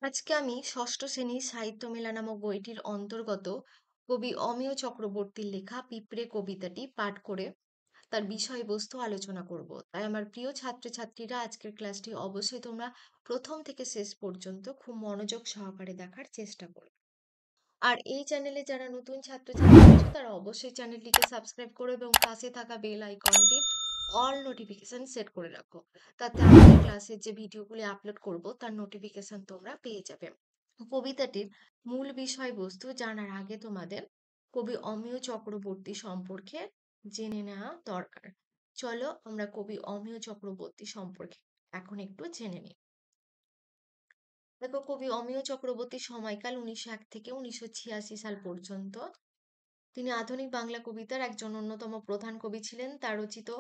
আজকে আমি ষষ্ঠ শ্রেণীর সাহিত্য মেলা নামক বইটির অন্তর্গত কবি অমিয় চক্রবর্তীর লেখা পিঁপড়ে কবিতাটি পাঠ করে তার বিষয়বস্তু আলোচনা করব। তাই আমার প্রিয় ছাত্রছাত্রীরা, আজকের ক্লাসটি অবশ্যই তোমরা প্রথম থেকে শেষ পর্যন্ত খুব মনোযোগ সহকারে দেখার চেষ্টা করবে। আর এই চ্যানেলে যারা নতুন ছাত্রছাত্রী আছো তারা অবশ্যই চ্যানেলটিকে সাবস্ক্রাইব করো এবং পাশে থাকা বেল আইকনটির অল নোটিফিকেশন সেট করে রাখো। তাতে আমাদের ক্লাসের যে ভিডিওগুলি আপলোড করব তার নোটিফিকেশন তোমরা পেয়ে যাবে। কবিতাটির মূল বিষয়বস্তু জানার আগে তোমাদের কবি অমিয় চক্রবর্তী সম্পর্কে জেনে নেওয়া দরকার। চলো আমরা কবি অমিয় চক্রবর্তী সম্পর্কে এখন একটু জেনে নিই। দেখো, কবি অমিয় চক্রবর্তীর সময়কাল 1901 থেকে 1986 সাল পর্যন্ত। তিনি আধুনিক বাংলা কবিতার একজন অন্যতম প্রধান কবি ছিলেন। তার রচিত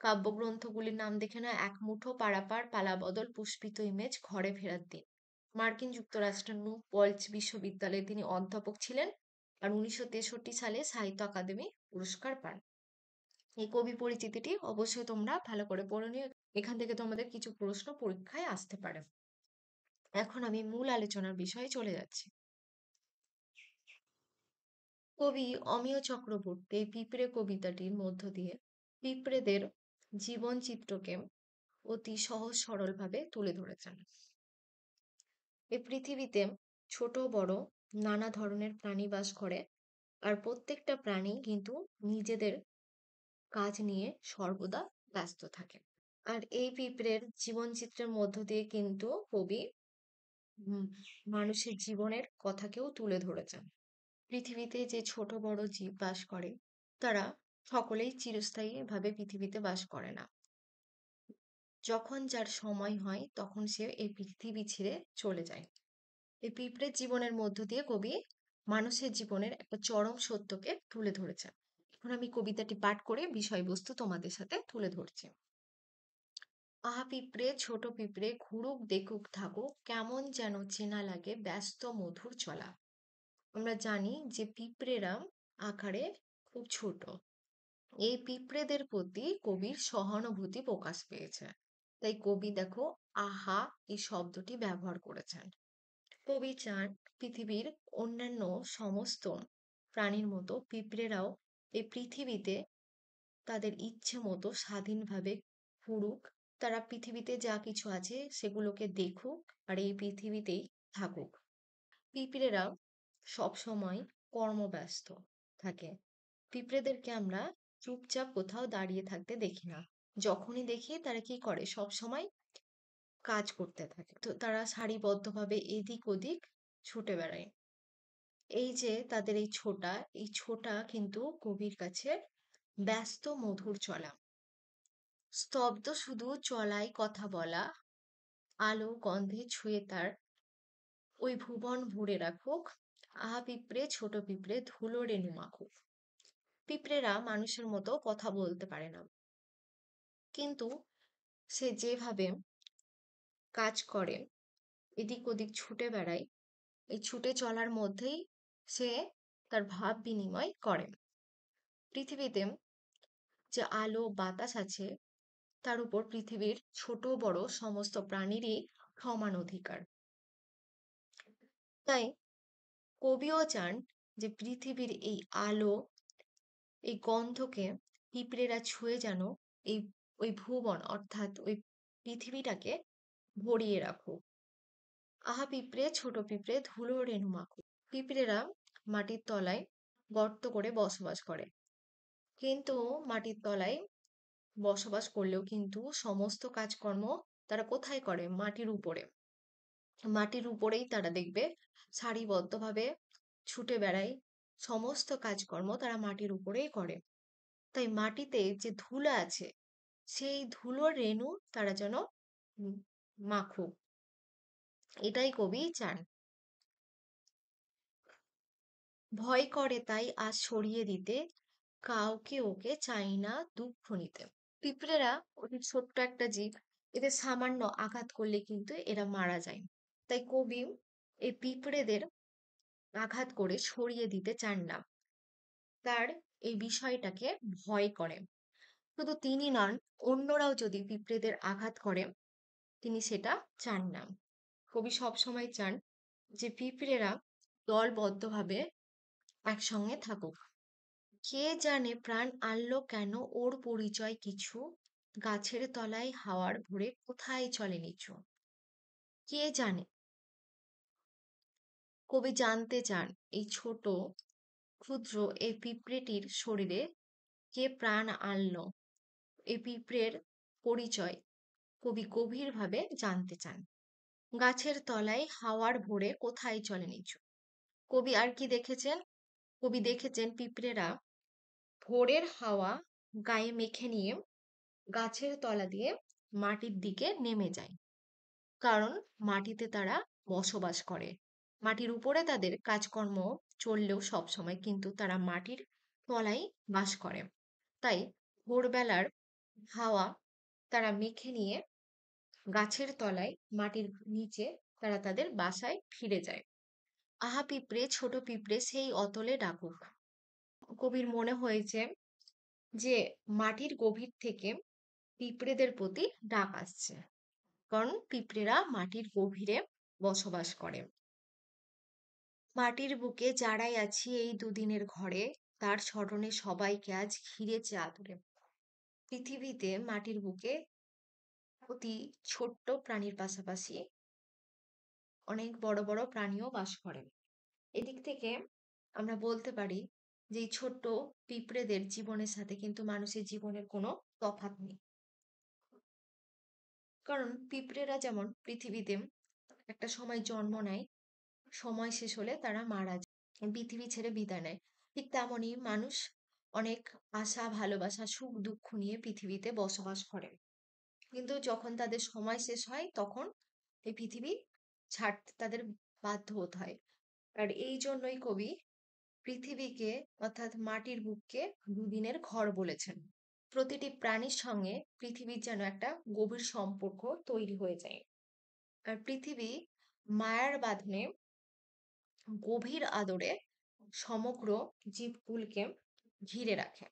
কাব্যগ্রন্থগুলির নাম দেখে নাও: এক মুঠো, পারাপার, পালাবদল, পুষ্পিত ইমেজ, ঘরে ফেরার দিন। মার্কিন যুক্তরাষ্ট্রের নিউ পালচ বিশ্ববিদ্যালয়ে তিনি অধ্যাপক ছিলেন আর 1963 সালে সাহিত্য আকাদেমি পুরস্কার পান। এই কবি পরিচিতিটি অবশ্যই তোমরা ভালো করে পড়ে নিও, এখান থেকে তোমাদের কিছু প্রশ্ন পরীক্ষায় আসতে পারে। এখন আমি মূল আলোচনার বিষয়ে চলে যাচ্ছি। কবি অমিয় চক্রবর্তী এই পিঁপড়ে কবিতাটির মধ্য দিয়ে পিঁপড়েদের জীবন চিত্রকে অতি সহজ সরল ভাবে তুলে ধরেছেন। এই পৃথিবীতে ছোট বড় নানা ধরনের প্রাণী বাস করে, আর প্রত্যেকটা প্রাণী কিন্তু নিজেদের কাজ নিয়ে সর্বদা ব্যস্ত থাকে। আর এই পিঁপড়ের জীবন চিত্রের মধ্য দিয়ে কিন্তু কবি উম, মানুষের জীবনের কথাকেও তুলে ধরেছেন। পৃথিবীতে যে ছোট বড় জীব বাস করে তারা সকলেই চিরস্থায়ী ভাবে পৃথিবীতে বাস করে না। যখন যার সময় হয় তখন সে এই পৃথিবী ছেড়ে চলে যায়। এই পিঁপড়ের জীবনের মধ্য দিয়ে কবি মানুষের জীবনের একটা চরম সত্যকে তুলে ধরেছেন। এখন আমি কবিতাটি পাঠ করে বিষয়বস্তু তোমাদের সাথে তুলে ধরছি। আহা পিঁপড়ে, ছোট পিঁপড়ে, ঘুরুক দেখুক থাকুক, কেমন যেন চেনা লাগে ব্যস্ত মধুর চলা। আমরা জানি যে পিঁপড়েরা আকারে খুব ছোট। এই পিঁপড়েদের প্রতি কবির সহানুভূতি প্রকাশ পেয়েছে, তাই কবি দেখো আহা এই শব্দটি ব্যবহার করেছেন। কবি চান পৃথিবীর অন্যান্য সমস্ত প্রাণীর মতো পিঁপড়েরাও এই পৃথিবীতে তাদের ইচ্ছে মতো স্বাধীনভাবে ঘুরুক, তারা পৃথিবীতে যা কিছু আছে সেগুলোকে দেখুক আর এই পৃথিবীতেই থাকুক। পিঁপড়েরা সবসময় কর্মব্যস্ত থাকে। পিঁপড়েদেরকে আমরা চুপচাপ কোথাও দাঁড়িয়ে থাকতে দেখি না। যখনই দেখি তারা কি করে, সব সময় কাজ করতে থাকে। তো তারা সারিবদ্ধভাবে এদিক ওদিক ছুটে বেড়ায়। এই যে তাদের এই ছোটা কিন্তু কবির কাছে ব্যস্ত মধুর চলা। স্তব্ধ শুধু চলাই কথা বলা, আলো গন্ধে ছুঁয়ে তার ওই ভুবন ভরে রাখুক। আহা পিঁপড়ে, ছোট পিঁপড়ে, ধুলো রেণু মাখুক। পিঁপড়েরা মানুষের মতো কথা বলতে পারে না, কিন্তু সে যেভাবে কাজ করে, এদিক ওদিক ছুটে বেড়ায়, এই ছুটে চলার মধ্যেই সে তার ভাব বিনিময় করে। পৃথিবীতে যে আলো বাতাস আছে তার উপর পৃথিবীর ছোট বড় সমস্ত প্রাণীরই সমান অধিকার। তাই কবিও চান যে পৃথিবীর এই আলো, এই গন্ধকে পিঁপড়েরা ছুঁয়ে যেন এই ওই ভুবন অর্থাৎ ওই পৃথিবীটাকে ভরিয়ে রাখুক। আহা পিঁপড়ে, ছোট পিঁপড়ে, ধুলো রেণু মাখুক। পিঁপড়েরা মাটির তলায় গর্ত করে বসবাস করে, কিন্তু মাটির তলায় বসবাস করলেও কিন্তু সমস্ত কাজকর্ম তারা কোথায় করে? মাটির উপরে। মাটির উপরেই তারা দেখবে সারিবদ্ধভাবে ছুটে বেড়ায়, সমস্ত কাজকর্ম তারা মাটির উপরেই করে। তাই মাটিতে যে ধুলো আছে সেই ধুলোর রেণু তারা যেন মাখুক, এটাই কবি চান। ভয় করে তাই আজ সরিয়ে দিতে, কাউকে ওকে চাই না দুঃখ নিতে। পিঁপড়েরা অতি ছোট্ট একটা জীব, এদের সামান্য আঘাত করলে কিন্তু এরা মারা যায়। তাই কবি এই পিঁপড়েদের আঘাত করে সরিয়ে দিতে চান না, তার এই বিষয়টাকে ভয় করে। শুধু তিনি নন, অন্যরাও যদি পিঁপড়েদের আঘাত করে তিনি সেটা চান না। কবি সব সময় চান যে পিঁপড়েরা দলবদ্ধভাবে একসঙ্গে থাকুক। কে জানে প্রাণ আনলো কেন, ওর পরিচয় কিছু, গাছের তলায় হাওয়ার ভরে কোথায় চলে নিচু। কে জানে, কবি জানতে চান এই ছোট ক্ষুদ্র এই পিঁপড়েটির শরীরে কে প্রাণ আনলো। এই পিঁপড়ের পরিচয় কবি গভীরভাবে জানতে চান। গাছের তলায় হাওয়ার ভোরে কোথায় চলে নিচু। কবি আর কি দেখেছেন? কবি দেখেছেন পিঁপড়েরা ভোরের হাওয়া গায়ে মেখে নিয়ে গাছের তলা দিয়ে মাটির দিকে নেমে যায়। কারণ মাটিতে তারা বসবাস করে। মাটির উপরে তাদের কাজকর্ম চললেও সবসময় কিন্তু তারা মাটির তলায় বাস করে। তাই ভোরবেলার হাওয়া তারা মেখে নিয়ে গাছের তলায় মাটির নিচে তারা তাদের বাসায় ফিরে যায়। আহা পিঁপড়ে, ছোট পিঁপড়ে সেই অতলে ডাকুক। কবির মনে হয়েছে যে মাটির গভীর থেকে পিঁপড়েদের প্রতি ডাক আসছে, কারণ পিঁপড়েরা মাটির গভীরে বসবাস করে। মাটির বুকে যারাই আছি এই দুদিনের ঘরে, তার স্মরণে সবাইকে আজ ঘিরেছে আদরে। পৃথিবীতে মাটির বুকে অতি ছোট্ট প্রাণীর পাশাপাশি অনেক বড় বড় প্রাণীও বাস করে। এদিক থেকে আমরা বলতে পারি যে এই ছোট্ট পিঁপড়েদের জীবনের সাথে কিন্তু মানুষের জীবনের কোনো তফাৎ নেই। কারণ পিঁপড়েরা যেমন পৃথিবীতে একটা সময় জন্ম নেয়, সময় শেষ হলে তারা মারা যায়, পৃথিবী ছেড়ে বিদায় নেয়। ঠিক তেমনই মানুষ অনেক আশা, ভালোবাসা, সুখ দুঃখ নিয়ে পৃথিবীতে বসবাস করে। কিন্তু যখন তাদের সময় শেষ হয় তখন এই পৃথিবী ছাড়তে তাদের বাধ্য হতে হয়। আর এই জন্যই কবি পৃথিবীকে অর্থাৎ মাটির বুককে দুদিনের ঘর বলেছেন। প্রতিটি প্রাণীর সঙ্গে পৃথিবীর যেন একটা গভীর সম্পর্ক তৈরি হয়ে যায়। আর পৃথিবী মায়ার বাঁধনে গভীর আদরে সমগ্র জীবকুলকে ঘিরে রাখে।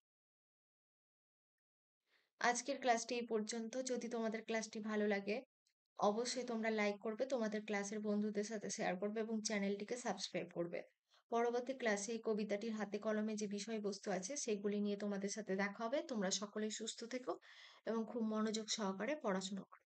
আজকের ক্লাসটি এই পর্যন্ত। যদি তোমাদের ক্লাসটি ভালো লাগে অবশ্যই তোমরা লাইক করবে, তোমাদের ক্লাসের বন্ধুদের সাথে শেয়ার করবে এবং চ্যানেলটিকে সাবস্ক্রাইব করবে। পরবর্তী ক্লাসে এই কবিতাটির হাতে কলমে যে বিষয়বস্তু আছে সেগুলি নিয়ে তোমাদের সাথে দেখা হবে। তোমরা সকলেই সুস্থ থেকো এবং খুব মনোযোগ সহকারে পড়াশোনা করো।